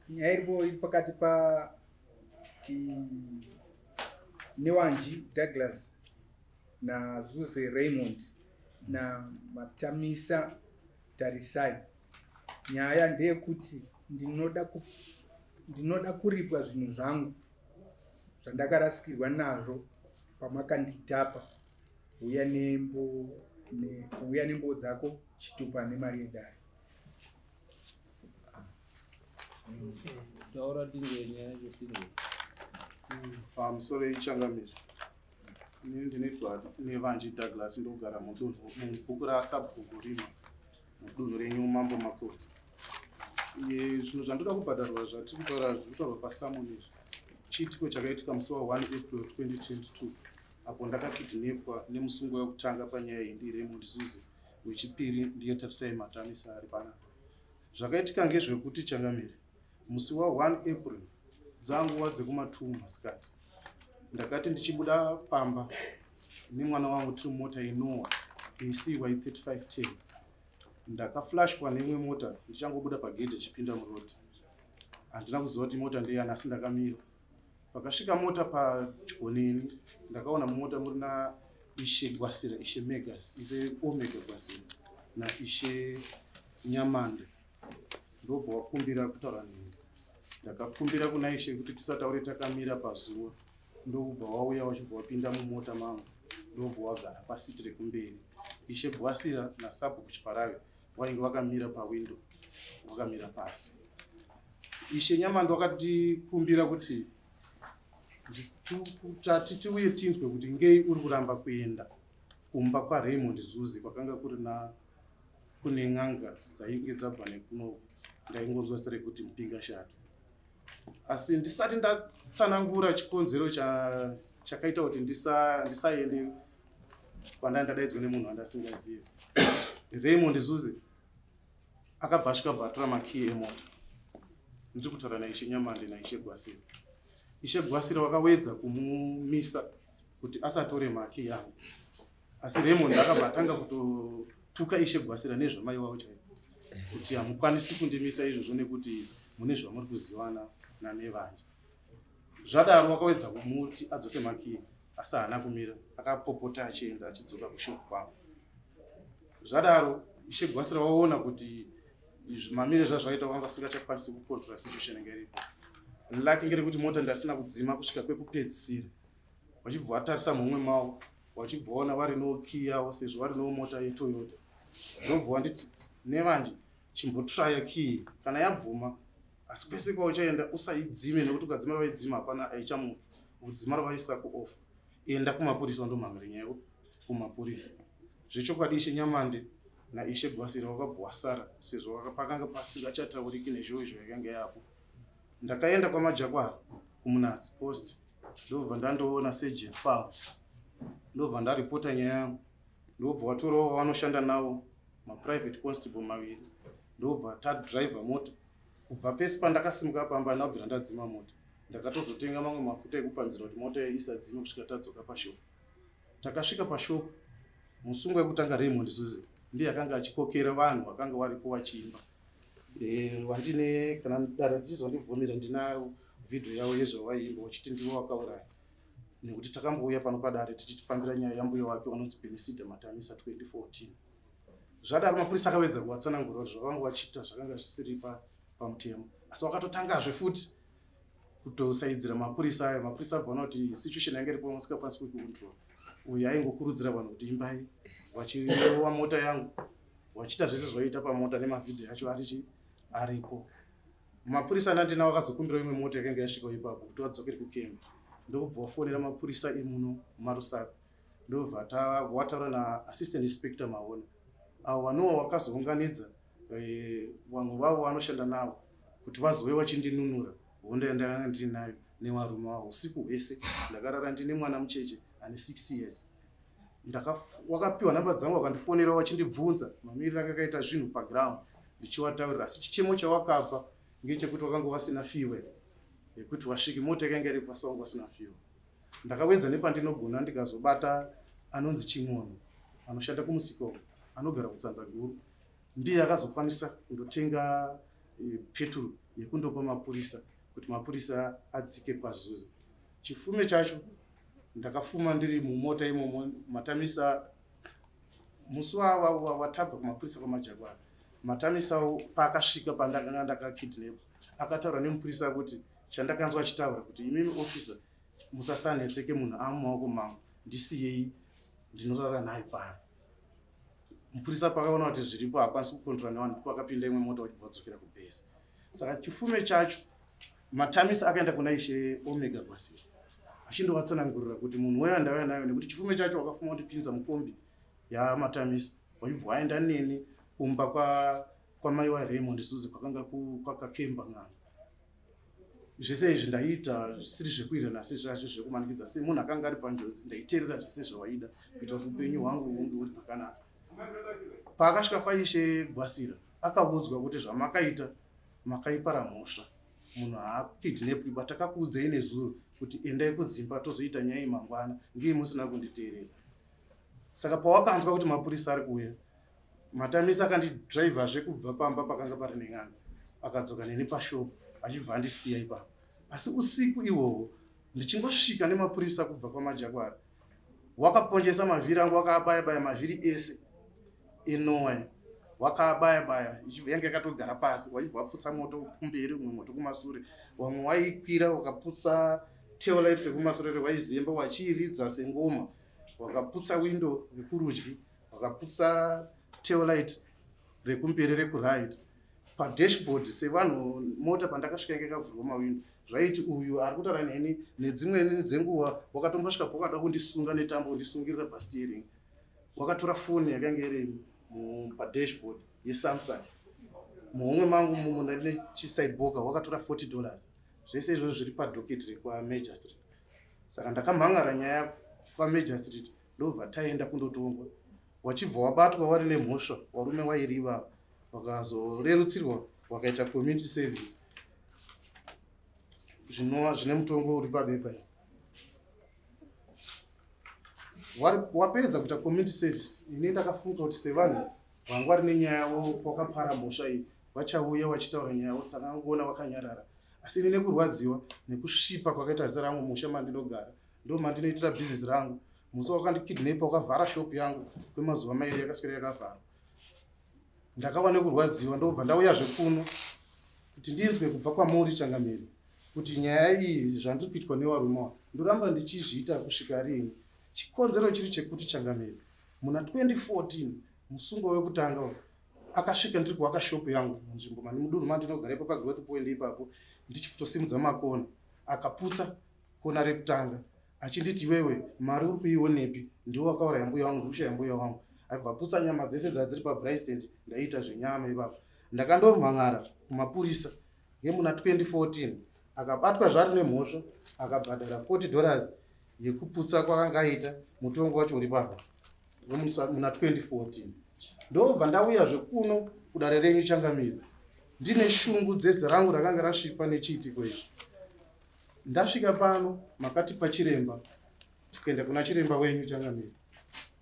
nyaya iri pakati Newanji Douglas naZuze Raymond naMatamisa Tarisai. Nyaya ndeyekuti ndinoda kuripwa zvinhu zvangu zvandakarasikirwa nazvo pamakanditapa. Uya nembo dzako chitupa nemari yedare. Taura dingenyaya yesingo. Pamusoro ichangamiri. Ndinoitwa Nevanji Douglas ndogara mudunhu mubhuku rasabhuku rino mudunhu renyu Mambo Makuru. Zvinhu zvandoda kubhadharwa zvatiri kutaura zvinotaurwa pasamoni chiitiko chakaitika musi wa1 April 2022 apo ndakakidhinepwa nemusungo wekutanga panyaya iyi ndi Raymond Zuze, wechipiri ndiye Tarisai Matamisa ari panapa. Zvakaitika ngezvekuti changamiri musi wa1 April dzanguva dzekumatumbu masikati ndakati ndichibuda pamba nemwana wangu tiri mota inowa ACY 3510 ndakaflashwa neimwe mota ndichangobuda pagedhe chipinda murodi. Handina kuziva kuti mota ndeyani asi ndakamira. Pakasvika mota padyo ndakaona mumota murina Ishe Gwasira, Ishe Megas, Ishe Omega Gwasira naIshe Nyamande. Ndobva wakumbira kutaura neni. Ndakakumbira kuna Ishe kuti tisataure takamira pazuva. Ndobva wauya wachibva wapinda mumota mangu. Ndobva wagara pasiti rekumberi. Ishe Gwasira naSabhuku Kuchiparawe wainge wakamira pawindo, wakamira pasi. Ishe Nyamande wakatikumbira kuti tiuye tinzwe kuti ngei uri kuramba kuenda kumba kwaRaymond Zuze kwakanga kune n'anga dzainge dzabva nekuno ndaingonzwa sere kuti mupinga shato. Asi ndisati ndatsanangura chikonzero chakaita kuti ndisaende kwandadaidzwa nemunhu wandasingazivi. Raymond Zuze akabva asvika bvatora makiyi emota. Ndiri kutaura naIshe Nyamande naIshe Gwasira. Ishe Gwasira wakawedza kumumisa kuti asatore maki yangu. Asi Raymond akabva atanga kutotuka Ishe Gwasira nezvamai wavo chaivo. Kuti hamukwanisi kundimisa izvozvo nekuti mune zvamuri kuzivana naNevanji. Zvadaro wakawedza kumuti adzose maki asi haana kumira. Akapopota achienda achidzoka kushopu kwangu. Zvadaro Ishe Gwasira waona kuti mamire zvazvaita wanga asingachakwanisi kukontrola situation inge iripo. Lake ngerekuti mota ndasina kudzima kusvika kwekupedzisira. Wachibva watarisa mumwe mawo, wachibva waona vari nokiyi yavo sezvo vari nomota yeToyota. Ndobva wanditi Nevanji chimbotraya kiyi kana yabvuma asi kwese kwauchaenda usaidzime nekuti ukadzima waidzima hapana aichamuka. Kudzima rwaisa kuoff. Enda kumapurisa ndomhangara nyaya kumapurisa. Zvechokwadi Ishe Nyamande naIshe Gwasira wakabva wasara sezvo pakanga pasingachatauriki nezvizvo yakanga yapo. Ndakaenda kwamajakwara kumunatsi post. Ndobva ndandoona Sergeant Paul. Ndobva ndaripota nyaya yangu. Ndobva watorawo wanoshanda nawo maprivate constable maviri. Ndobva tadriver mota. Kubva pesi pandakasimuka pamba ndabvira ndadzima mota. Ndakatozotenga mamwe mafuta ekupanzira kuti mota isadzime kusvika tadzoka pashopu. Takasvika pashopu. Musungo wekutanga Raymond Zuze ndiye akanga achikokera vanhu vakanga varipo vachiimba. Wandine kana dara tichizondibvumira ndinayo video yavo yezvavaimba wachiti ndiwo wakauraya. Nekuti takambouya pano padare tichifambira nyaya yambuyo wake unonzi Benisida Matamisa 2014. Zvadaro mapurisa akawedza kuvatsanangura kuti zvavanga vachiita zvakanga zvisiri pamutemo. Asi wakatotangazve futi kutosaidzira mapurisa aya. Mapurisa abvona kuti situation yange iripo vasikakwanisi kuicontrol. Uyu aingokurudzira vanhu kuti imbai vachirewa mota yangu wachiita zvese zvaita pamota nemavhidhiyo yacho aripo. Mapurisa andandina wakazokumbira imwe mota yakanga yasvika ipapo kuti vadzokere kukemba. Ndobva wafonera mapurisa emuno muMarusaka. Ndobva wataura naAssistant Inspector Mahona. Avo vanowa wakazounganidza vamwe vavo vanoshanda navo kuti vazove vachindinunura hondo yandanga ndinayo nevarume vavo usiku hwese. Ndakarara ndine mwana mucheche ane 6 years. Wakapiwa namba dzangu wakandifonera wachindibvunza mamiriro akakaita zvinhu paground. Ndichiwataurira asi chichemo chawakapa ngechekuti wakanga vasina fuel yekuti wasvika mota yakanga iri pasi wangu wasina fuel. Ndakawedza nepandinogona ndikazobata anonzi Ching'ono anoshanda kumusika anogara kuTsanza Guru. Ndiye akazokwanisa kundotenga petrol yekundopa mapurisa kuti mapurisa adzike pazuzi. Chifume chacho ndakafuma ndiri mumota imomo Matamisa musi watabva kumapurisa kwamaJaguar. Matamisa paakasvika pandakanga ndakakidnap akataura nemupurisa kuti chandakanzwa achitaura kuti imimi officer musasanetseke munhu amumaoko mangu ndisiyei ndinorara naye pano. Mupurisa pakaona kuti zviripo hakwanisi kukontrola nevanhu pakapinda imwe mota vachibvadzokera kubhesi. Saka chifume chacho Matamisa akaenda kuna Ishe Omega Gwasira achindovatsanangurira kuti munhu weyo ndauya nayo nekuti chifume chacho wakafuma kutipinza mukombi yaMatamisa waibva waenda neni kumba kwamai waRaymond Zuze kwakanga kwakakemba ng'anga. Zvese izvi ndaita zvisiri zvekuirana sezvazvo zvekumanikidza semunhu akanga ari panjodzi ndaiteerera zvese zvawaida kuita kuti upenyu hwangu hunge huri pakanaka. Paakasvika paIshe Gwasira akaudzwa kuti zvamakaita makaipara mhosva, munhu haakidnapwi but takakuudzei nezuro kuti endai kudzimba tozoita nyaya mangwana ngei musina kunditeerera. Saka pawakanzwa kuti mapurisa ari kuuya, Matamisa akandidhiraivhazve kubva pamba pakanga pari neng'anga akadzoka neni pashopu achibva andisiya ipapo. Asi usiku ihwohwo ndichingosvika nemapurisa kubva kwamaJaguar wakaponjesa mavhiri angu wakaabaya-baya mavhiri ese eNoah wakaabaya-baya ichibva yange yakatogara pasi wachibva wapfutsa moto kumberi umwe moto kumasure wamwe waikwira wakaputsa taillight rekumasure waizemba wachiiridza sengoma wakaputsa window rekurudyi wakaputsa taillight rekumberi rekuright. Padashboard sevanhu mota pandakasvika yange yakavhurwa mawindo zvaiti uyu ari kutaura neni nedzimwe dzenguva wakatombosvika pokada kundisunga netambo kundisungirira pasteering. Wakatora foni yakanga iri padashboard yeSamsung muhomwe mangu mumunda rine chisideboka wakatora $40. Zvese izvozvo zviri padhoketi rekwaMajor Street. Saka ndakamhangara nyaya kwaMajor Street ndobva taenda kundotongwa. Wachibva wabatwa wari nemhosva warume wairiva wakazorerutsirwa wakaita community service zvine mutongo uri pabepa. Wapedza kuita community service ini ndakafunga kuti sevanhu vanga vari nenyaya yavo wakapara mhosva iyi vachauya vachitaura nyaya yavo saka angoona wakanyarara. Asi ini nekurwadziwa nekusvipa kwakaita zita rangu musha mandinogara ndo mandinoitira bhizinesi rangu. Musi wakandikidnapa wakavhara shopu yangu kwemazuva mairi yakaswera yakavhara. Ndakawa nekurwadziwa ndobva ndauyazve kuno kuti ndinzwe kubva kwamuri Changamire kuti nyaya iyi zvandiri kuitwa nevarume ndoramba ndichizviita kusvika rini. Chikonzero chiri chekuti Changamire muna 2014 musungo wekutanga akasvika ndiri kuwaka shopu yangu munzvimbo mani mudunhu mandinogara ipapo paGrowth Point ipapo ndichitosimudza makona akaputsa kona rekutanga achinditi iwewe mari uri kuionepi ndiwo wakaura yambuya wangu ndikushaya mbuya wangu aibva putsa nyama dzese dzadziri paBrysend ndaita zvenyama ipapo. Ndakandomhan'ara kumapurisa ngemuna 2014 akabatwa zvari nemhosva akabhadhara $40 yekuputsa kwakanga aita mutongo wacho uri papa muna 2014. Ndobva ndauyazve kuno kudare renyu Changamire ndine shungu dzese rangu rakanga rasvipa nechiitiko izvi. Ndasvika pano makatipa chiremba tikaenda kuna chiremba wenyu Changamire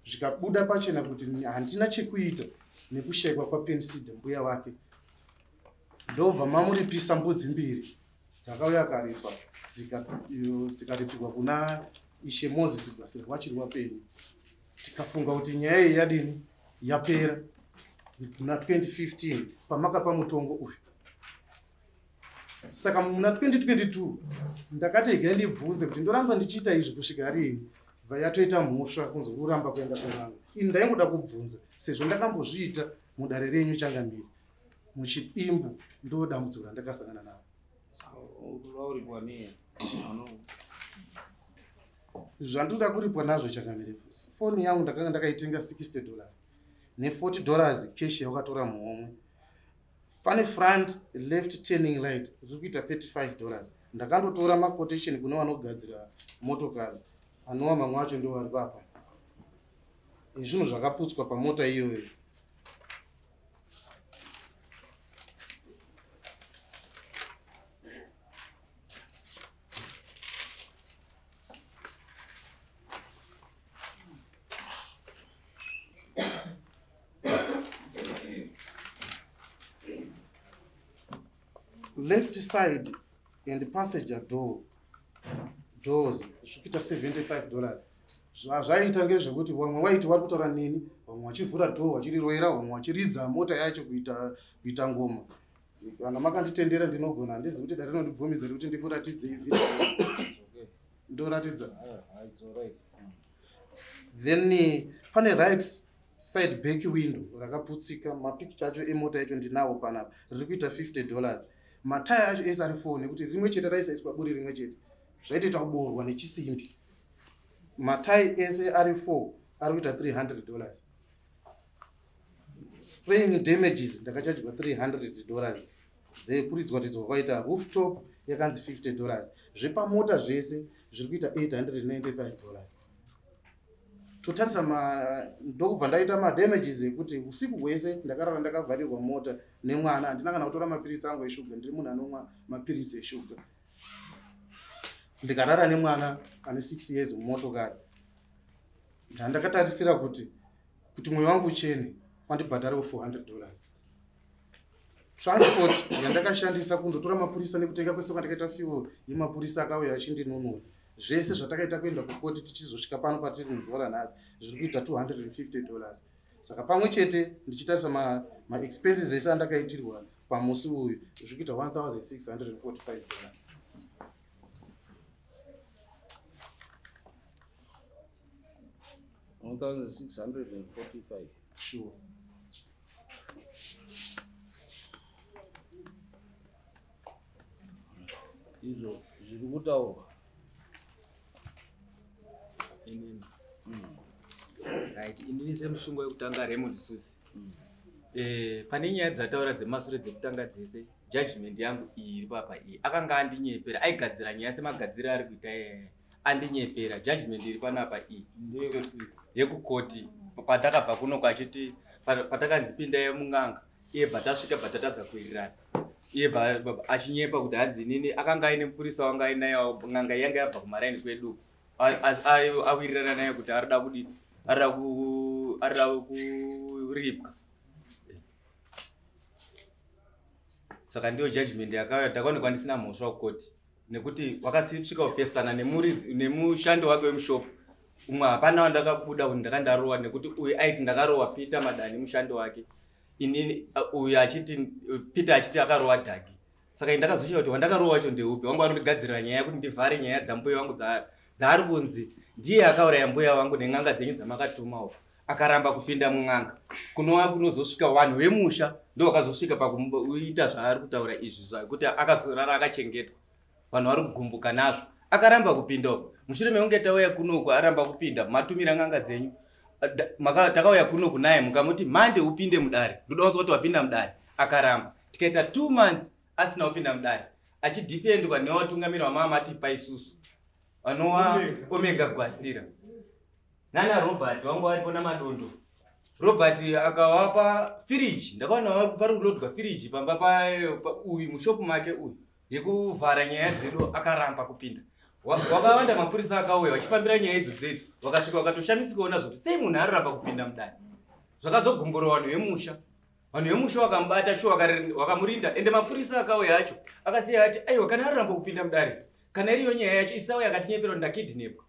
zvikabuda pachena kuti handina chekuita nekushayikwa kwaPenseed mbuya wake. Ndobva mamuripisa mbudzi 2 dzakauya karipwa dzikaripirwa kuna Ishe Moses Gwasira wachiri wapenyu. Tikafunga kuti nyaya iyi yadini yapera muna 2015 pamakapa mutongo uyu. Saka muna 2022 ndakati igai ndibvunze kuti ndoramba ndichiita izvi kusvika rini bva yatoita mhosva kunzi uramba kuenda kun'anga. Ini ndaingoda kubvunza sezvo ndakambozviita mudare renyu Changamire muchidimbu ndo dambudziko randakasangana naro. Zvandoda kuripwa nazvo Changamire, foni yangu ndakanga ndakaitenga $60 ne$40 cash yawakatora muhomwe. Pane front left turning light riri kuita $35. Ndakandotora maquotation kune vanogadzira motokari anova mamwe acho ndo vari papa. Zvinhu zvakaputswa pamota iyoyo. left side and passenger doors zvokuita $75. Zvaita ngezvekuti vamwe waiti vari kutaura nini, vamwe vachivhura dhoo vachiriroera, vamwe vachiridza mota yacho kuita ngoma. Kana makanditendera ndinogona, handizi kuti dare rinondibvumidza kuti ndimuratidzei vhidhiyo. Ndoratidza. Then pane right side back window rakaputsika, mapikicha acho emota yacho ndinawo panapa, riri kuita $50. Mataya acho ese ari 4 nekuti rimwe chete raisaiswa buri rimwe chete, zvaitoita kuboorwa nechisimbi. Matai ese ari 4 ari kuita $300. Spraying damages ndakachajwa $300. Dzekuridzwa kwaita rooftop yakanzi $50. Zvepamota zvese zviri kuita $895. Totarisa ndokubva ndaita madamages ekuti usiku hwese ndakarara ndakavharirwa mota nemwana, handina kana kutora mapiritsi angu eshuga, ndiri munhu anomwa mapiritsi eshuga. Ndikarara nemwana ane 6 years mumotokari. Ndakatarisira kuti mwoyo wangu uchene kwandibhadharewo $400. Transport yandakashandisa kundotora mapurisa nekutenga kwese kwandakaita fuel yemapurisa akauya achindinunura. Zvese zvatakaita kuenda kukoti tichizosvika pano patiri muzora nhasi zviri kuita $250. Saka pamwe chete ndichitarisa ma-expenses ese andakaitirwa pamusi uyu zviri kuita $1,645. $1,645. Sure. Izvo zviri kutaurwa. Right, inini semusungo wekutanga Raymond Susi. Pane nyaya dzataura dzemashure dzekutanga dzese, judgment yangu iyi iri papa iyi. Akanga andinyepera, aigadzira nyaya semagadziro ari kuita andinyepera. Judgment iri panapa iyi yekukoti patakabva kuno kwachiti patakanzi pindai mung'anga, iye bhatasvika bhatatadza kuwirirana. Iye achinyepa kuti hanzi nini akanga aine mupurisa wanga ainayo ng'anga yanga yabva kumaraini kwedu. Awirirana naye kuti arida kudii, arida kuripwa. Saka ndiyo judgment yakauya, ndakaonekwa ndisina mhosva kukoti nekuti wakasvika kupesana nemushando wake wemushopu. Umwe hapana wandakabuda kuti ndakandarowa nekuti uyu aiti ndakarowa Peter Madani mushando wake. Inini uyu achiti Peter achiti akarowa Dhagi. Saka ndakazosvika kuti wandakarowa wacho ndeupi, wanga wanondigadzirira nyaya kuti ndivhare nyaya dzambuya wangu dzaari kunzi ndiye akauraya mbuya wangu neng'anga dzenyu dzamakatumawo. Akaramba kupinda mung'anga. Kunova kunozosvika vanhu vemusha ndo vakazosvika pakuita zvaari kutaura izvi zvakuti akazorara akachengetwa. Vanhu vari kugumbuka nazvo. Akaramba kupinda uko. Mushure mekunge tauya kunoku aramba kupinda, matumira ng'anga dzenyu. Takauya kunoku naye mukamuti mande upinde mudare. Ndoda kunzwa kuti wapinda mudare. Akaramba. Tikaita 2 months asina kupinda mudare. Achidefendwa nevatungamiri vamamati paisusu. Anova Omega Gwasira. Nana Robert wangu waripo namadondo. Robert akawapa fridge. Ndakaona vari kulodwa fridge pamba uyu mushopu make uyu yekuvhara nyaya dzedu, akaramba kupinda. Wakawanda mapurisa akauya vachifambira nyaya idzodzo. Vakasvika vakatoshamisika kuona kuti sei munhu aramba kupinda mudare. Zvakazogumbura vanhu vemusha. Vanhu vemusha vakamubata sho vakamurinda, ende mapurisa akauya acho akasiya ati aiwa kana aramba kupinda mudare, kana iriyo nyaya yacho isauya akatinyepera ndakidnapwa.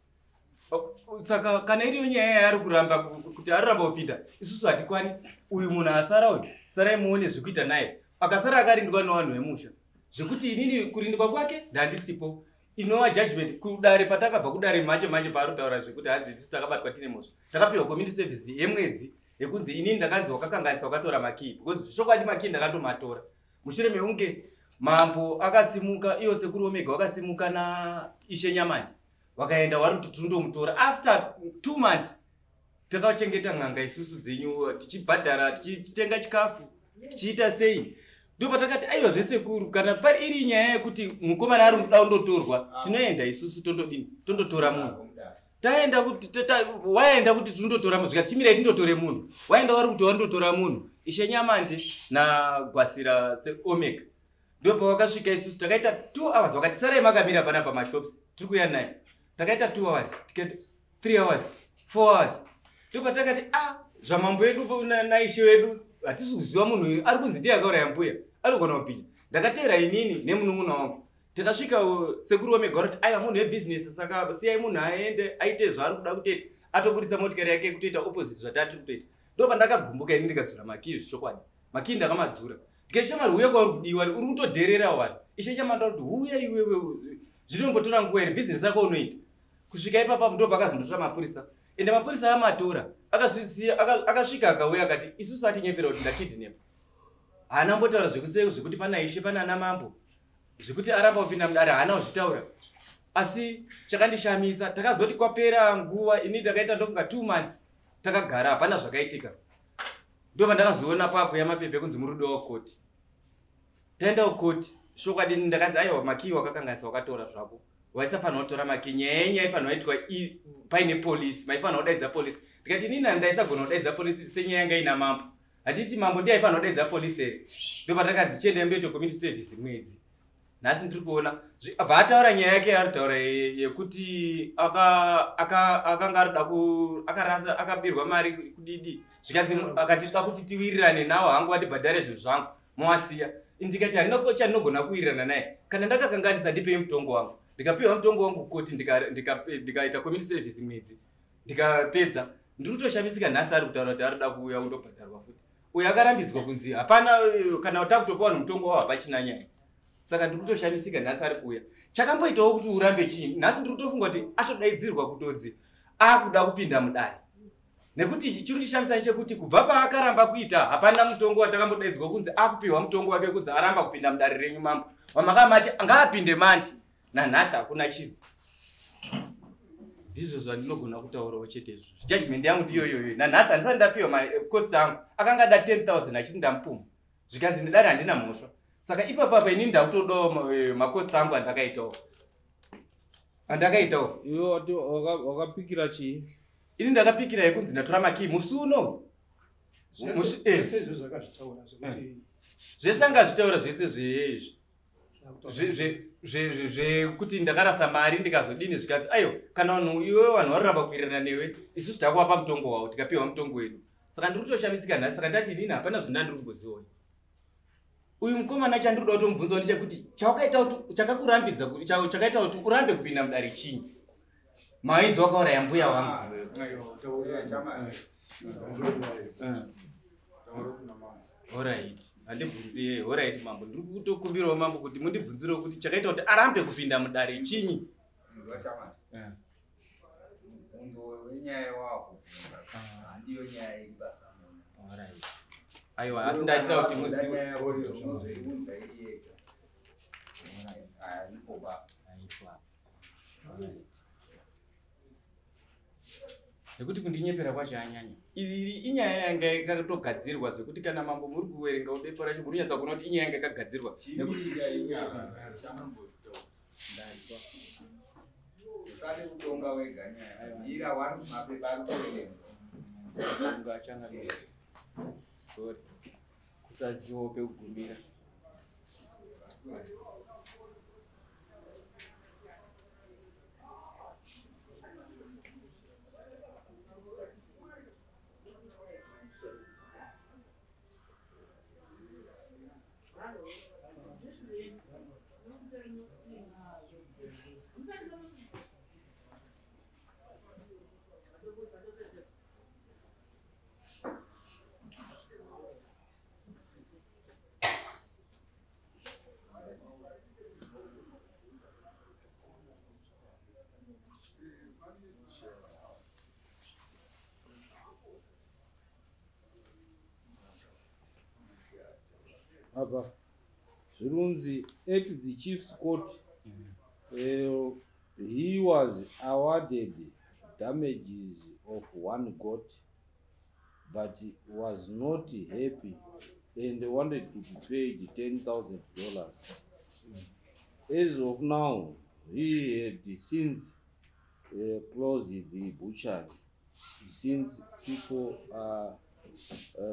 Saka kana iriyo nyaya yaari kuramba kuti aramba kupinda, isusu hatikwani. Uyu munhu asara uyu, sarai muone zvekuita naye. Akasara akarindwa nevanhu vemusha. Zvekuti inini kurindwa kwake ndandisipo. Inova judgment kudare patakabva kudare manje paari kutaura zvekuti hanzi tisi takabatwa tine mhosva. Takapiwa community service yemwedzi yekunzi inini ndakanzi wakakanganisa wakatora makii, because zvokwadi makii ndakandomatora. Mushure mekunge mambo akasimuka, iyo sekuru Omega wakasimuka na Ishe Nyamandi, wakaenda wari kuti tundomutora. After 2 months takachengeta ng'anga isusu dzenyu, tichibhadhara, tichitenga chikafu, tichiita sei. Ndipo patakati aiwa zvesekuru, kana pari iri nyaya yekuti mukomana ari kuda kundotorwa, tinoenda isusu tondotora munhu. Taenda kuti waenda kuti tundotora munhu, zvikatimira tindotore munhu. Waenda wari kuti wandotora munhu, Ishe Nyamandi na Gwasira Omega. Ndipo wakasvika isusu takaita 2 hours, wakati sarai makamira pana pamashops tiri kuya naye. Takaita 2 hours, tikaita 3 hours, 4 hours. Ndipo patakati zvamambo edu na Ishe wedu hatisi kuziva munhu uyu ari kunzi ndiye akauraya mbuya, anogona kupinda. ndakatera inini nemunun'una wangu tikasvika sekuru wamegara kuti aiwa munhu webusiness saka siyai munhu aende aite zvaari kuda kutoita atoburitsa motikari yake kutoita opposite zvatati kutoita ndo pandakagumbuka ini ndikadzura makii zvichokwadi makii ndakamadzura ndikati shamari uye kwauri kudiwa uri kutodherera wani ishe chamanda kuti uye iwewe zvinombotora nguva here business yako unoita kusvika ipapa ndo pakazondotora mapurisa ende mapurisa amatora akasvika akauya akati isusu atinyepera kuti ndakidhinepa haana mbotaura zvekuti pana ishe pana ana mambo zvekuti aramba kupinda mudare haana kuzvitaura asi chakandishamisa takazoti kwapera nguva ini ndakaita ndofunga 2 months takagara hapana zvakaitika ndo pandakazoona pakuya mapepe kunzi murudo wakoti taenda kukoti shokwadi ndakanzi aiwa makii wakakanganisa wakatora zvako waisafanira kutora makii nyaya yenyu yaifanira kuitwa paine polisi maifanira kudaidza polisi ndikati inini handaisagona kudaidza polisi senyaya yanga ina mambo handiti mambo ndiye aifanira kudaidza polisi here ndo pandakadzi chienda mbeto community service mwedzi nhasi ndiri kuona bva ataura nyaya yake yaari taura yekuti akanga arida akabirwa mari kudidi zvikanzi akatida kuti tiwirirane nawo hangu andibhadhare zvinhu zvangu mowasiya ndikati handina chandinogona kuwirirana naye kana ndakakanganisa ndipei mutongo wangu ndikapiwa mutongo wangu kukoti ndikaita community service mwedzi ndikapedza ndiri kutoshamisika nhasi ari kutaura kuti arida kuuya undobhadharwa futi uyo akarambidzwa kunzi hapana kana takutopa vanhu mutongo wavo hapachina nyaya saka ndiri kutoshamisika nhasi ari kuuya chakamboitawo kuti urambe chii nhasi ndiri kutofunga kuti atodaidzirwa kutodzi akuda kupinda mudare nekuti chiri kuchishamisa chekuti kubva paakaramba kuita hapana mutongo watakambodaidzwa kunzi akupiwa mutongo wake kunzi aramba kupinda mudare renyu mambo wamakamati ngaapinde mandi nanhasi hakuna chinhu ndizvo zvandinogona kutaurawo chete izvo judgment yangu ndiyoyoyo nanhasi handisati ndapiwa macosts angu akanga da 10,000 achiti ndamupuma zvikanzi ndidare handina mhosva saka ipapapa inini ndakutodawo macosts angu andakaitawo iwe wakapikira chii ini ndakapikira yekunzi ndatora makii musi uno zvese angazvitaura zvese zvekuti ndakarasa mari ndikazodini zvikanzi aiwa kana vanhu iwe vanhu varoramba kuwirirana newe isusu takuwapa mutongo wavo tikapiwa mutongo wedu saka ndiri kutoshamisika nhasi saka ndati inini hapana zvandandiri kumboziwayo uyu mukomana chandiri kuda kutomubvunzawo ndechekuti chawakaita kuti chakakurambidza chakaita kuti urambe kupinda mudare chinyi maidzi wakaura yambuya wangu alright handibvunzi alright mambo ndiri kutokumbirawo mambo kuti mundibvunzirewo kuti chakaita kuti arambe kupinda mudare chinyi alright aiwa asi ndaita kuti muziwe nekuti kundinyepera kwacho anyanya iri inyaya yanga ikatogadzirwa zvekuti kana mambo muri kuwerenga ubepo racho muri kunyatsa kuona kuti inyaya yanga ikagadzirwa nekuti usade kutonga wega nyaya ira wari mapepa ari kuwerenga achanga sorry kusaziwawo pekugumira apa zvirunzi at the chief's court he was awarded damages of 1 goat but was not happy and wanted to be paid $10,000. As of now, he had since closed the butchery since people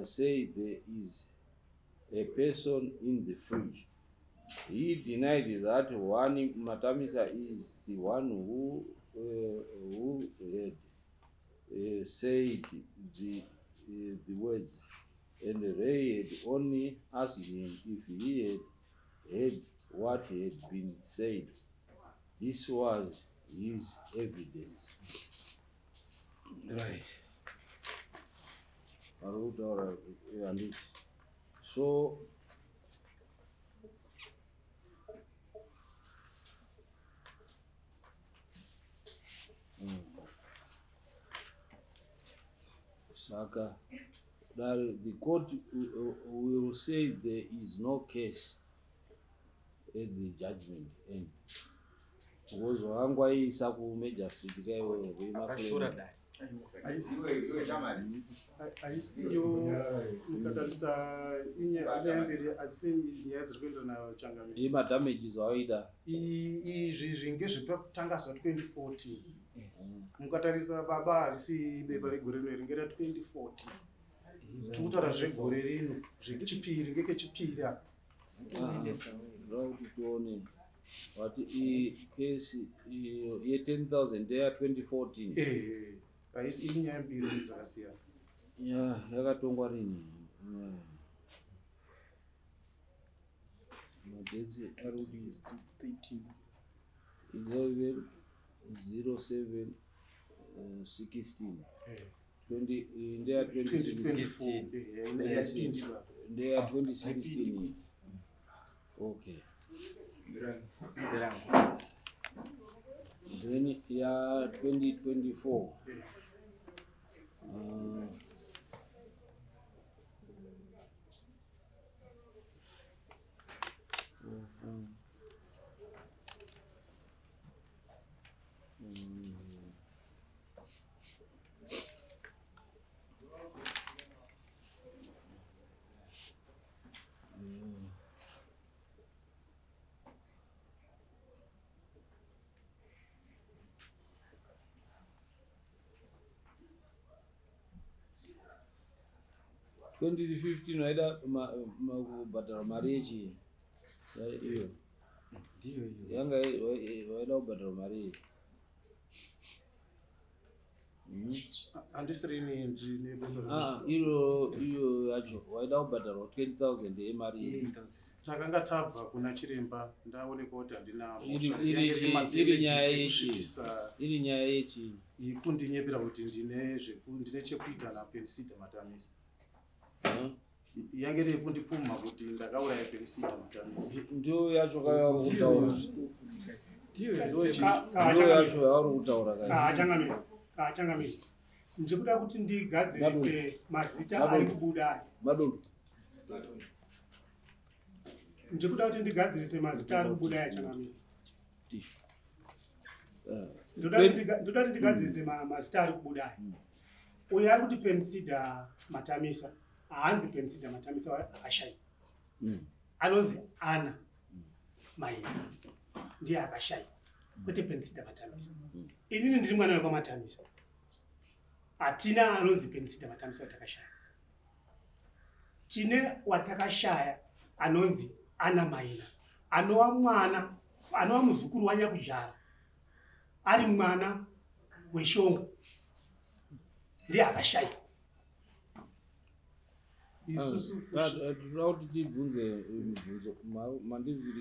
say there is a person in the fridge. He denied that one Matamisa is the one who had said the words, and Ray had only asked him if he had heard what had been said. This was his evidence. Right. So Saka, that the court will say there is no case at the judgment end. Because wangwaisa ku magistrate kaiwo Akashura dai. aisiyo mukatarisa inyamberi asi nyaya dziri kuenda nayo changamire damages awaida izvi zvinge zvepakutangazwa 2014 mukatarisa baba harisi beba regore rino ringe ra2014 tikutaura zvegore rino zvechipiri ngekechipiri apa kuti tione wati kesi ye10,000 ndeya 2014 haisi inyaya mbiri dzakasiyana yakatongwa rini madetsi arudi 11/07/16 ndeya 2016 ndeya 2016 okay. Then ya 2024 2015 waida kubhadhara mari yechi iyo Ndiyo yanga waida kubhadhara mari handisirini ndine iyo yacho waida kubhadhara 20,000 yemari takanga tabva kuna chiremba ndaonekwa kuti handina iri nyaya yechi kundinyepera kuti ndine chekuita naPensida Matamisa yange iri kundipfuma kuti ndakauraya Pensida Matamisa ndiyo yacho kayauri kutaura Kachangamira ndikuda kuti ndigadzirise mazita ari kubuda ndikuda kuti ndigadzirise mazita ari kubuda yachangamira ndoda kuti ndigadzirise mazita ari kubuda uyo ari kuti Pensida Matamisa haanzi Pensida Matamisa akashai anonzi Ana Maina ndiye akashai kwete Pensida Matamisa inini ndiri mwana wekwaMatamisa hatina anonzi Pensida Matamisa watakashaya tine watakashaya anonzi Ana Maina anova muzukuru waNyakujara ari mwana weShongo ndiye akashaya isusu tinoda kuti tibvunze mibvunzo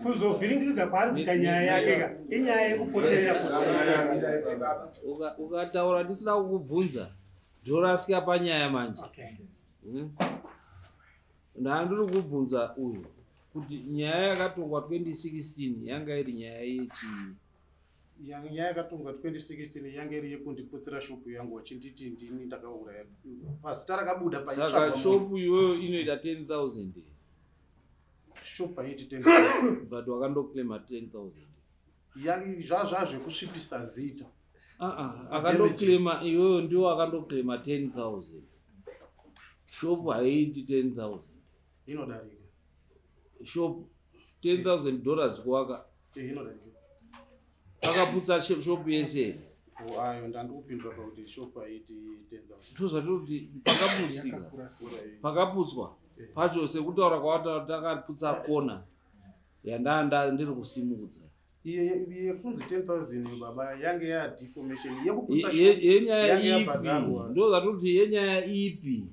kuzovhiringidza kwaari kuita nyaya yake inyaya yekupoterera ukataura ndisina kukubvunza ndorasika panyaya manje ndandiri kubvunza uyu kuti nyaya yakatongwa 2016 yanga iri nyaya yechii nyaya yakatongwa 2016 yange iri yekundiputsira shopu yangu wachinditi ndini ndakauraya pazita rakabuda saka shopu iyoyo inoita 10,000 shopu haiti 10,000 but wakandoklema 10,000 yange zvazvekusvipisa zita akandoklema iyoyo ndiwo akandoklema 10,000 shopu haiti 10,000 inodarika shopu $10,000 kuwaka inodarika akaputsa shopu yese ayo ndandikupindura pakuti shopu haiti 10,000 tozvati kuti pakaputsika pakaputswa pacho sekutaura kwatakaputsa kona yandanda ndiri kusimudza yekunzi 10,000 baba yange yadeformation yenyaya ipi ndozvati kuti yenyaya ipi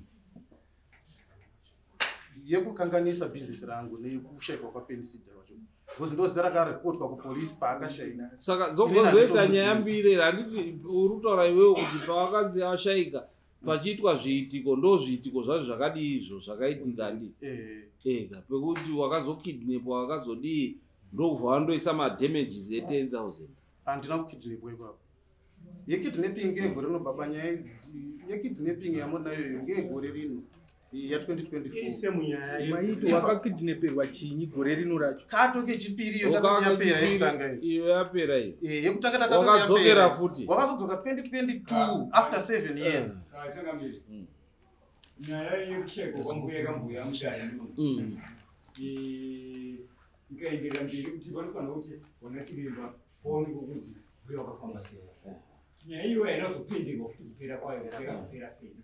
yekukanganisa bhizinesi rangu nekushayikwa kwaPensida wacho because ndozera akarekotwa kupolisi paakashaika. Saka zoita nyaya mbiri handiti uri kutaura iwewo kuti pawakanzi ashaika pachiitwa zviitiko ndo zviitiko zvacho zvakadii izvo zvakaitika ndi ega pekuti wakazokidnapwa wakazodii ndokubva wandoisa madamages e10,000. Handina kukidnapwa ipapo. Yekidnapping ngegore rinobaba nyaya yekidnapping yamunayo ngegore rino ya 2024 ise munyaya maito wakakidnaperwa chinyi gore rino racho katoke chipiri yo tatoti yapera yekutanga iyo yapera iyo yekutanga tatoti wakadzokera futi wakazodzoka 2022 after 7 years. Changamire nyaya yekusheko kwambuya mushaya ikaenderera mberi kuti vanofanira kuti vana chiremba vaoneke kunzi uye wakafamba sei. Nyaya iyo hainazopenderwa futi kupera kwayo yakazopera sei.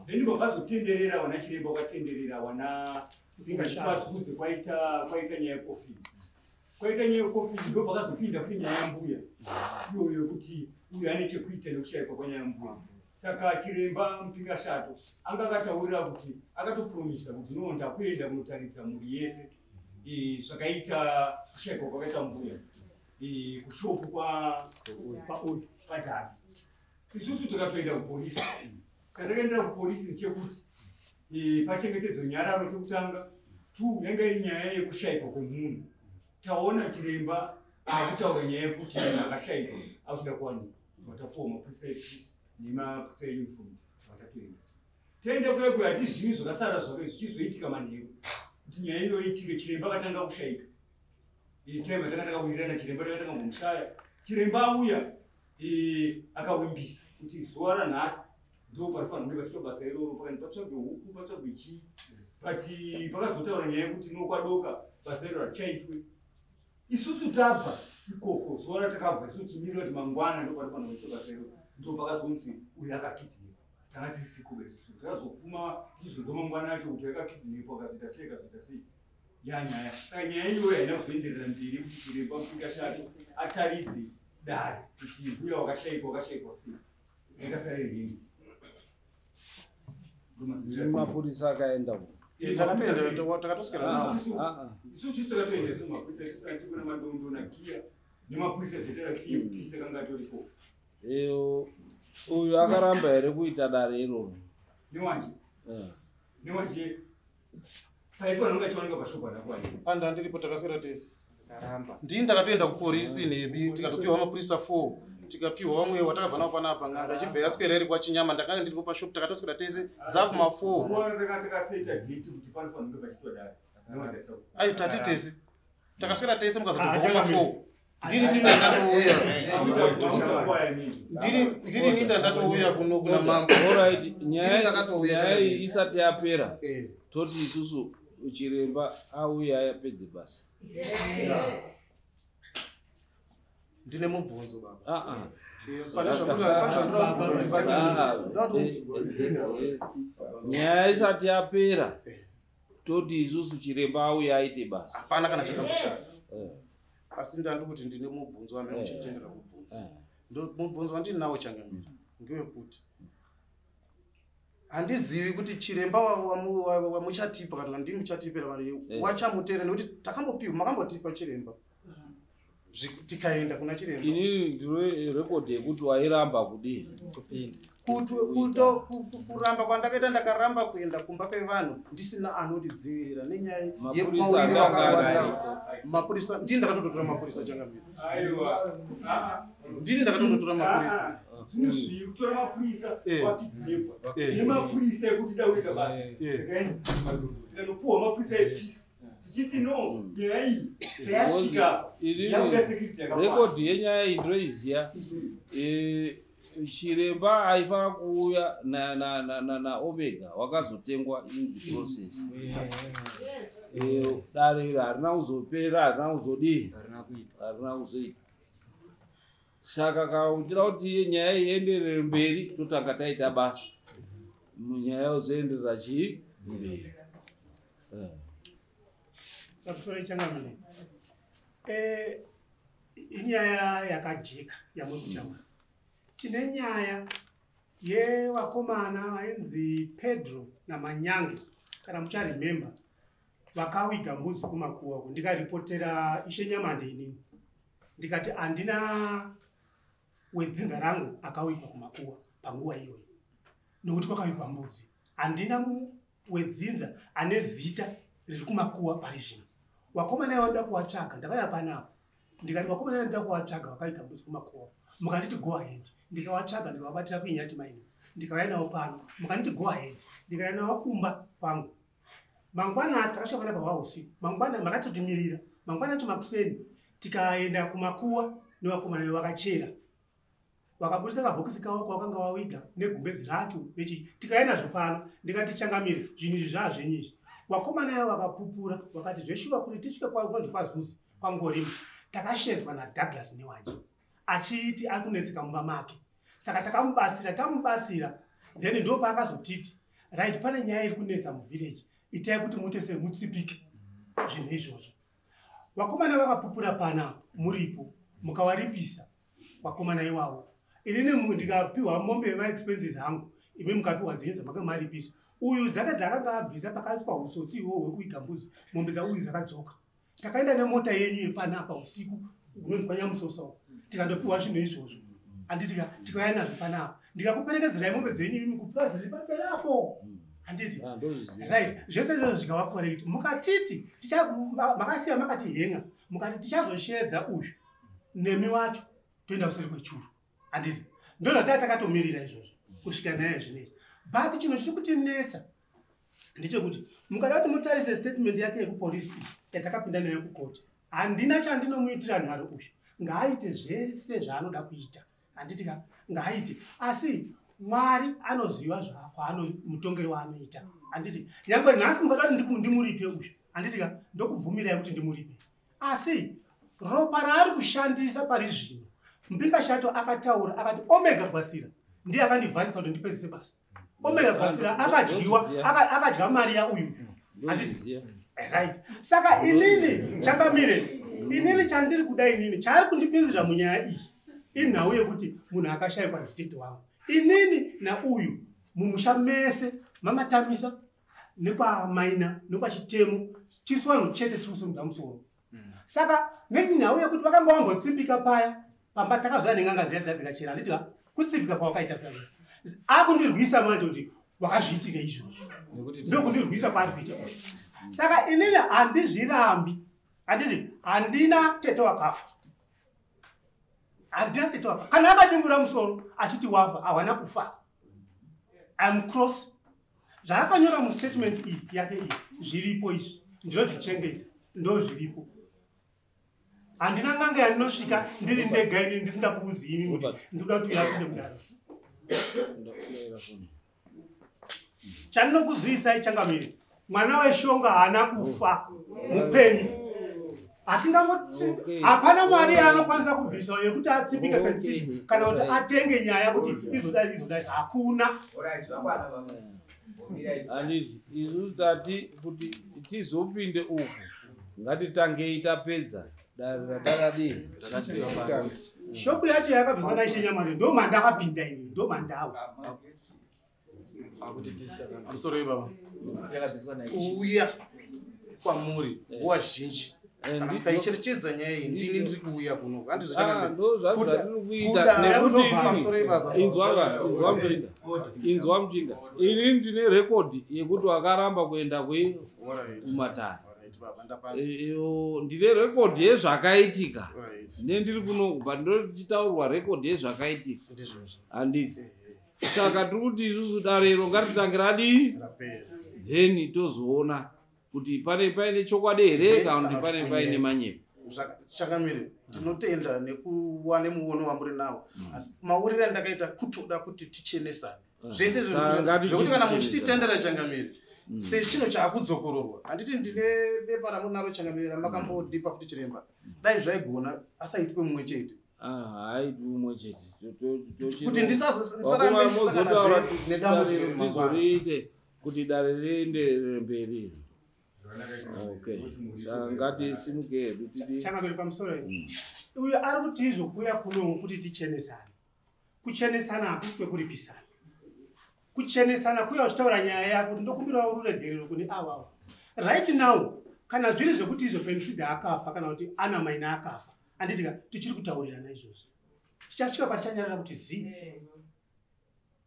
Then vakazotenderera vana chiremba vakatenderera vana pingashazuze kwaita nyaya yekofi. Kwaita nyaya yekofi ndo pakazopinda futi nyaya yambuya iyoyo yekuti uyu ane chekuita nekushayikwa kwanyaya yambuya. Saka chiremba Mpingashato anga akataurira kuti akatopromisa kuti no ndakuenda kunotaridza mhuri yese zvakaita kushayikwa kwakaita mbuya kushopu padhari. Isusu takatoenda kupolisi. Chatakaendera kupolisi nechekuti pachengetedzo nyararo chekutanga 2 yanga iri nyaya yekushayikwa kwemunhu. Taona chiremba akutaura nyaya yekuti akashayikwa akuchida kuwanikwa vatapuwa mapurisa episi nemapurisa euniform vatatoenda. Tende kwekwe hatizivi zvakasara zvake zvichizoitika manheru kuti nyaya iyo itike. Chiremba akatanga kushayika time takatanga kuwirirana chiremba takatanga kumushaya. Chiremba auya akawimbisa kuti zuva ranhasi ndo parifanira kunge pachitwa basa iroro pakani patsvagwe huku patsvagwe chii pati pakazotaura nyaya yekuti nokwadoka basa iro hatichaitwe. Isusu tabva ikoko zuva ratakabva isusu timirira kuti mangwana ndo parifanira kuitwa basa iroro ndo pakazonzi uyu akakidnapwa. Tanga tisisikuba isusu takazofuma tichizonzwa mangwana acho kuti akakidnapwa akazoita sei akazoita sei yanyaya. Saka nyaya iyoyo haina kuzoenderera mberi kuti chiremba Mpingashato ataridze dare kuti mbuya wakashayikwa sei yakasara rini. mapurisa akaenda takatoswera isusu takatoenda semapurisa tisati kuna madondo nakiya nemapurisa zetera kiya pisa kanga toripo. Uyu akaramba here kuita dare iroro newanje paifa nonga chiwanika pashopa nakwai anda ndiripo takaswera tese ndini ndakatoenda kupolisi nebi tikatopiwa mapurisa 4 tikapiwa wamwe watakabva nawo panapa ng'anga chibva yaswera iri kwachinyama ndakanga ndiripo pashopu takatoswera tese dzavuma 4 takaseta date kuti panofanira kunge pachitwa dare ai tati tese takaswera tese mukazotobvuma 4 ndiri ninda ndatouya kuno kuna mambo. Alright, nyaya isati yapera toti isusu chiremba auya yapedze basa. Ndine mubvunzo baba. Nyaya isati yapera toti isusu chiremba auya aite basa. Hapana kana chakakushaya. Asi ndandi kuti ndine mubvunzo wamene uchitendera kubvunza. Ndo mubvunzo wandinawo Changamire ngewekuti handizivi kuti chiremba wamuchatipa kana ndi muchatipera mari wachamutere nekuti takambopiwa makambotipa chiremba tikaenda kuna chiremba. Ini ndiro record yekuti wairamba kudii kupinda kuramba kwandakaita ndakaramba kuenda kumba kwevanhu ndisina anondidzivirira nenyaya mapurisa ndini ndakatototora mapurisa Changamire. Aiwa ndini ndakatototora mapurisa zvinozvi kutora mapurisa wakidnapwa nemapurisa ekuti dauita basa tikanopuwa mapurisa episi tichiti no nyaya iyi tayasvika yakuda security record yenyaya iyi ndinoiziya. Chiremba haifana kuuya na Omega wakazotengwa in the process. Dare iri harina kuzopera harina kuzodii harina kuzoita. Saka kautira kuti nyaya ienderere mberi totanga taita basa munyaya yozoenderera chii mberi. Dr. Changamire inyaya yakajeka yamwe kutaura. Tine nyaya yevakomana vainzi Pedro naManyange kana mucharemember vakawiga mbudzi kumakuwa uko ndikaripotera Ishe Nyamande inini ndikati andina wedzinza rangu akawikwa kumakuwa panguva iyoyo nokuti kwakawikwa mbudzi. Andina wedzinza ane zita riri kumakuwa pari zvino. Wakomana wanoda kuvatsvaga ndakauya panapo ndikati wakomana wanoda kuvatsvaga vakawiga mbudzi kumakuwa mukanditi go ahead ndikavatsvaga ndikavabatira kuinyati maini ndikauya navo pano mukanditi go ahead ndikauya navo kumba pangu. Mangwana takasvika pana pahwausiku mangwana makatotimirira mangwana acho makuseni tikaenda kumakuwa nevakomana vakachera vakabudisa kabhokisi kavo kwavakanga vawiga negumbezi racho nechi tikaenda nazvo pano ndikati changamire zvinhu izvi zvazvenyizvi. Vakomana avo vakapupura vakati zveshuva kuti tisvike kwanzi kwaZuzi kwangorimo takashedzwa naDouglas Newaji achiti ari kunetseka mumba make. Saka tamubasira then ndo paakazotiti right pane nyaya iri kunetsa muvhileji itai kuti mutese mutsipike zvinhu izvozvo. Vakomana vakapupura pana muripo mukavaripisa vakomana ivavo. Inini ndikapiwa mombe maexpenses hangu imi mukapiwa dzenza makamaripisa. Uyu dzakanga abvisa pakaiswa usotsi iwo hwekuiga mbudzi mombe dzauyu dzakadzoka. Takaenda nemota yenyu yepanapa usiku unondipanya musoso tikandopiwa zvinhu izvozvo handiti tikauya nazvo panapa ndikakuperekedzera mombe dzenyu imi kupurazi riri paperapo handiti right zvese izvozvo zvikava correct mukatiti makasiya makati henga mukati tichazoshedza uyu nemi wacho toenda kuseri kwechuru handiti ndozvataa takatomirira izvozvo kusvika naye zvinezvi. But chinhu chiri kutinetsa ndechekuti mukada kuti mutarise statement yake yekupolisi iyi yatakapinda nayo kukoti handina chandinomuitira nharo uyu ngaaite zvese zvaanoda kuita handiti ngaaite asi Mwari anoziva zvakwano mutongero waanoita handiti nyangwe nhasi mukada kuti ndimuripe uyu handiti ndokubvumirai kuti ndimuripe asi ropa raari kushandisa pari zvino Mpinga Shato akataura akati Omega Gwasira ndiye akandivharisa kuti ndipedzise basa. Omega Gwasira akadya mari yauyu handiti right. Saka inini changamire inini chandiri kuda inini chaari kundipinzira munyaya iyi inhau yekuti munhu akashayikwa nditete wangu inini nauyu mumusha mese mamatamisa nekwamaina nekwachitemo tisu vanhu chete tikusumudza musoro. Saka nenyau yekuti vakanga vambotsipika paya pamba takazoya nenganga ziya dzadzikachera handiti kutsipika kwawakaita paya akundirwisa manje kuti wakazviitire izvozvo ndokundirwisa kwaari kuita. Saka inini handizvirambi handiti handina tete wakafa handina tete wakafa kana akadimbura musoro achiti wafa hawana kufa I'm cross. Zvaakanyora mustatement iyi yake iyi zviripo izvi ndinozvichengeta ndozviripo. Handina nganga yandinosvika ndiri ndega ini ndisingakuudzi imi kuti ndikuda kuti yapinde mudaro. Chandinokuzivisai changamire mwana weshonga haana kufa mupenyu. Hatingangoti hapana mari yaanokwanisa kubvisa yekuti atsipike pensipi kana kuti atenge nyaya kuti izodai hakuna. Handiti isu tati kuti tizopinde uku ngatitangei tapedza daradii shopu yacho yakabviswa naIshe Nyamande ndo mandakapinda ini ndo mandau amusoro baba uya kwamuri nguva zhinji kaicherechedza nyaya iyi ndini ndiri kuuya kuno inzwa mjinga ini ndine rekodhi yekuti wakaramba kuenda kumatare ndine rekodhi yezvakaitika nendiri kuno kubva ndinochitaurwa rekodhi yezvakaitika handiti saka tiri kuti isusu darero ngatitangira dii then tozoona kuti pane paine chokwadi here kana kuti pane paine manyepo. Chakamire tinotenda nekuwa nemuono wamuri nawo asi mauriro andakaita kutoda kuti tichenesane zvese zvokuti kana muchititendera Changamire sechino chaakudzokororwa handiti ndine bepa ramuri naro Changamire ramakambodipa futi chiremba dai zvaigona asaitwe mumwe chete haiti umwe chete kuti ndisazosarambe tizoriite kuti dare riende mberi. Okay. Ngati simuke hedu tidi. Changamire pamusoro uyu ari kuti izokuya kuno kuti tichenesane. Kuchenesana hakuswe kuripisana. Kuchenesana kuya uchitaura nyaya yako ndokumbira uregerero kuni awawo. Right now kana zviri zvekuti izvo Pensida akafa kana kuti Ana Maina akafa anditi tichiri kutaurirana izvozvo tichasvika patichanyarara kuti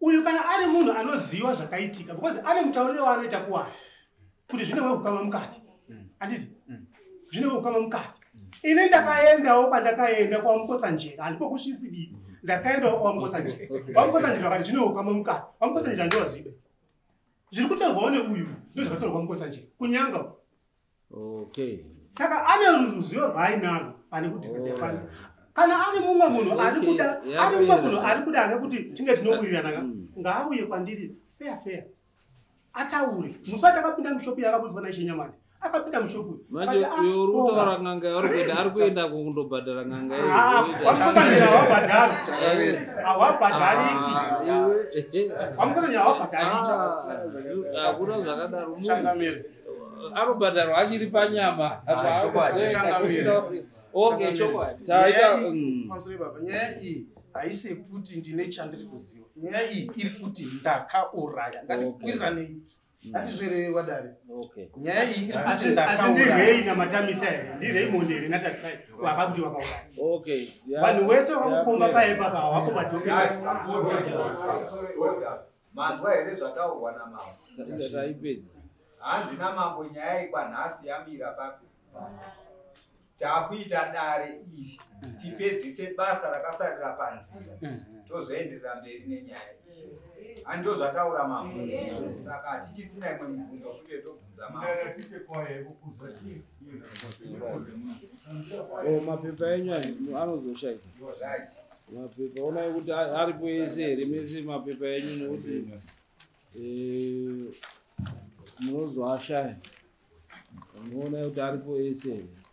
uyu kana ari munhu anoziva zvakaitika because ane mutauriro waanoita kuwani kuti zvine weukama mukati anditi zvine weukama mukati ine ndakaendawo pandakaenda kwaMukotsanjera handipokusvisidi ndakaendawo kwaMukotsanjera kwaMukotsanjera vakati zvine weukama mukati kwaMukotsanjera ndozibe zviri kutorwawo neuyu ndozvakatorwa kwaMukotsanjera kunyanga okay saka ane ruzivo rwaainaro pane kudhisadepana kana ari mumwe munhu ari kuda ngekuti tinge tinowirirana ngaauye kwandiri fair ataure musi atakapinda mushopu yakabudzwa naishenyamani akapinda mushopu manje uyo rutaura nganga ari kuenda kundobhadhara nganga Wamukotsanjera awabhadhariki Wamukotsanjera awabhadhariki hakuna zvakadaro anobhadharwa achiri panyama nyaya iyi haisi kuti ndine chandiri kuziva nyaya iyi iri kuti ndakauraya ngatikwiriranei handizvereve wadare nyaya iyi iri kuti ndakauraya ndirei namatamisa here ndirei mondere natarisai wakakuti wakauraya vanhu wese wakakukomba paipapa hawako madhoketa manzwa here zvataurwa namambo taipedza hanzi namambo nyaya ikwanhasi yamira papi takuita dare iri tipedzise basa rakasarira panzira tozoenderera mberi nenyaya iyi handiwo zvataura mambo saka hatichisina imwe mibvunzo kunge tobvunza mambo mapepa enyu anozoshaika mapepa onai kuti aripo ese here mese mapepa enyu nekuti munozoashaya muonai kuti aripo ese here